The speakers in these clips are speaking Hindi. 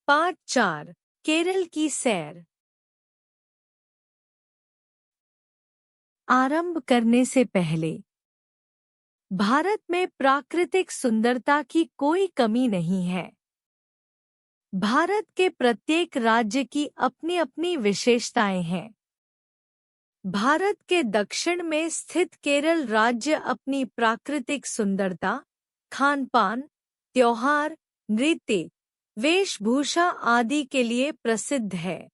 पार्ट 4 केरल की सैर। आरंभ करने से पहले भारत में प्राकृतिक सुंदरता की कोई कमी नहीं है। भारत के प्रत्येक राज्य की अपनी अपनी विशेषताएं हैं। भारत के दक्षिण में स्थित केरल राज्य अपनी प्राकृतिक सुंदरता, खानपान, त्योहार, नृत्य, वेशभूषा आदि के लिए प्रसिद्ध है।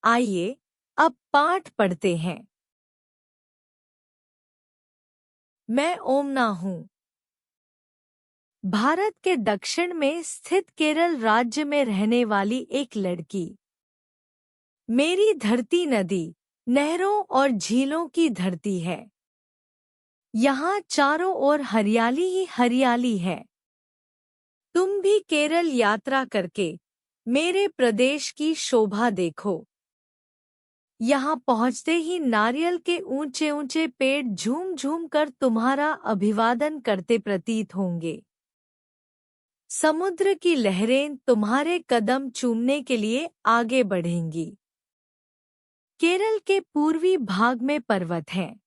आइए अब पाठ पढ़ते हैं। मैं ओमना हूँ। भारत के दक्षिण में स्थित केरल राज्य में रहने वाली एक लड़की। मेरी धरती नदी, नहरों और झीलों की धरती है। यहाँ चारों ओर हरियाली ही हरियाली है। तुम भी केरल यात्रा करके मेरे प्रदेश की शोभा देखो। यहाँ पहुँचते ही नारियल के ऊंचे ऊंचे पेड़ झूम झूम कर तुम्हारा अभिवादन करते प्रतीत होंगे। समुद्र की लहरें तुम्हारे कदम चूमने के लिए आगे बढ़ेंगी। केरल के पूर्वी भाग में पर्वत हैं।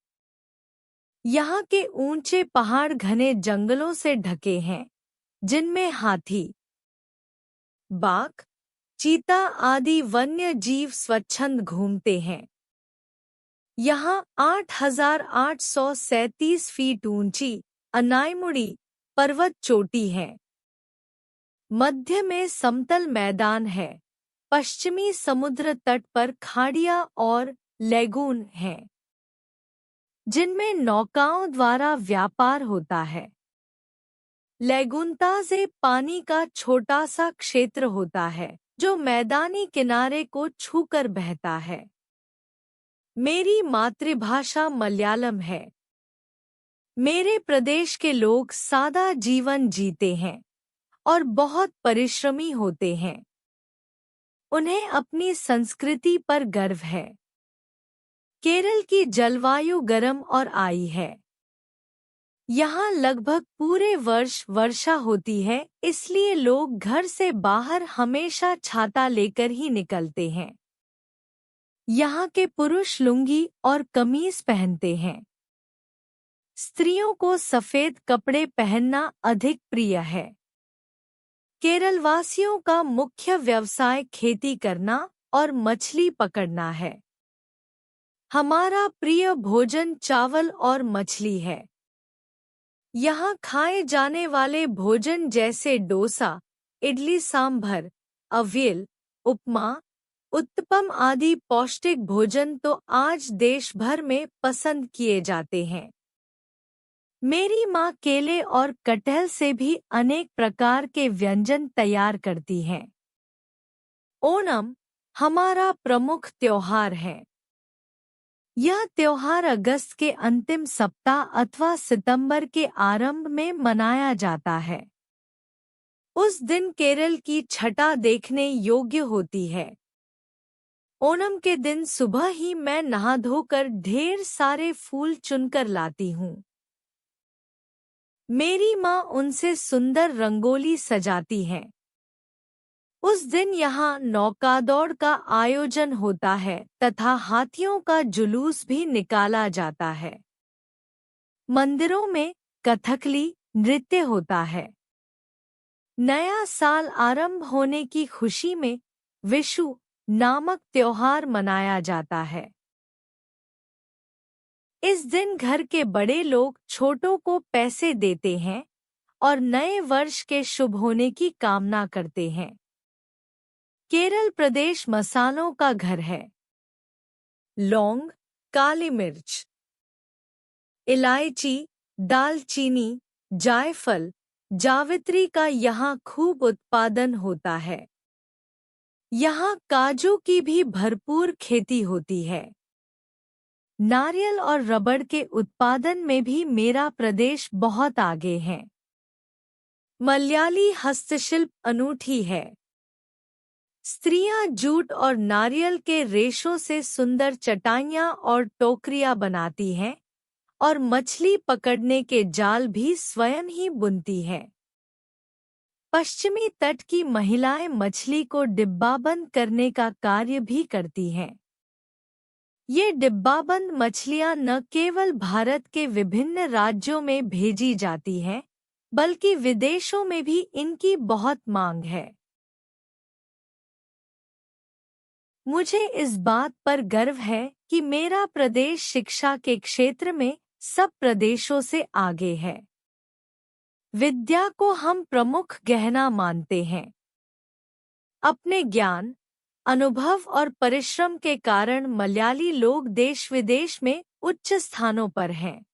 यहाँ के ऊंचे पहाड़ घने जंगलों से ढके हैं, जिनमें हाथी, बाघ, चीता आदि वन्य जीव स्वच्छंद घूमते हैं। यहाँ 8,837 फीट ऊंची अनायमुड़ी पर्वत चोटी है। मध्य में समतल मैदान है। पश्चिमी समुद्र तट पर खाड़ियाँ और लैगून हैं, जिनमें नौकाओं द्वारा व्यापार होता है। लैगूनता से पानी का छोटा सा क्षेत्र होता है, जो मैदानी किनारे को छूकर बहता है। मेरी मातृभाषा मलयालम है। मेरे प्रदेश के लोग सादा जीवन जीते हैं और बहुत परिश्रमी होते हैं। उन्हें अपनी संस्कृति पर गर्व है। केरल की जलवायु गर्म और आई है। यहाँ लगभग पूरे वर्ष वर्षा होती है, इसलिए लोग घर से बाहर हमेशा छाता लेकर ही निकलते हैं। यहाँ के पुरुष लुंगी और कमीज पहनते हैं। स्त्रियों को सफेद कपड़े पहनना अधिक प्रिय है। केरलवासियों का मुख्य व्यवसाय खेती करना और मछली पकड़ना है। हमारा प्रिय भोजन चावल और मछली है। यहाँ खाए जाने वाले भोजन जैसे डोसा, इडली सांभर, अवियल, उपमा, उत्तपम आदि पौष्टिक भोजन तो आज देश भर में पसंद किए जाते हैं। मेरी माँ केले और कटहल से भी अनेक प्रकार के व्यंजन तैयार करती हैं। ओणम हमारा प्रमुख त्योहार है। यह त्योहार अगस्त के अंतिम सप्ताह अथवा सितंबर के आरंभ में मनाया जाता है। उस दिन केरल की छटा देखने योग्य होती है। ओणम के दिन सुबह ही मैं नहा धोकर ढेर सारे फूल चुनकर लाती हूँ। मेरी माँ उनसे सुंदर रंगोली सजाती है। उस दिन यहाँ नौकादौड़ का आयोजन होता है तथा हाथियों का जुलूस भी निकाला जाता है। मंदिरों में कथकली नृत्य होता है। नया साल आरंभ होने की खुशी में विशु नामक त्योहार मनाया जाता है। इस दिन घर के बड़े लोग छोटों को पैसे देते हैं और नए वर्ष के शुभ होने की कामना करते हैं। केरल प्रदेश मसालों का घर है। लौंग, काली मिर्च, इलायची, दालचीनी, जायफल, जावित्री का यहाँ खूब उत्पादन होता है। यहाँ काजू की भी भरपूर खेती होती है। नारियल और रबड़ के उत्पादन में भी मेरा प्रदेश बहुत आगे है। मलयाली हस्तशिल्प अनूठी है। स्त्रियां जूट और नारियल के रेशों से सुंदर चटाइयां और टोकरियां बनाती हैं और मछली पकड़ने के जाल भी स्वयं ही बुनती हैं। पश्चिमी तट की महिलाएं मछली को डिब्बाबंद करने का कार्य भी करती हैं। ये डिब्बाबंद मछलियां न केवल भारत के विभिन्न राज्यों में भेजी जाती हैं, बल्कि विदेशों में भी इनकी बहुत मांग है। मुझे इस बात पर गर्व है कि मेरा प्रदेश शिक्षा के क्षेत्र में सब प्रदेशों से आगे है। विद्या को हम प्रमुख गहना मानते हैं। अपने ज्ञान, अनुभव और परिश्रम के कारण मलयाली लोग देश विदेश में उच्च स्थानों पर हैं।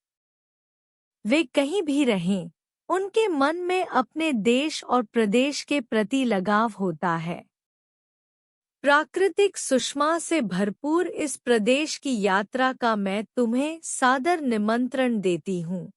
वे कहीं भी रहें, उनके मन में अपने देश और प्रदेश के प्रति लगाव होता है। प्राकृतिक सुषमा से भरपूर इस प्रदेश की यात्रा का मैं तुम्हें सादर निमंत्रण देती हूँ।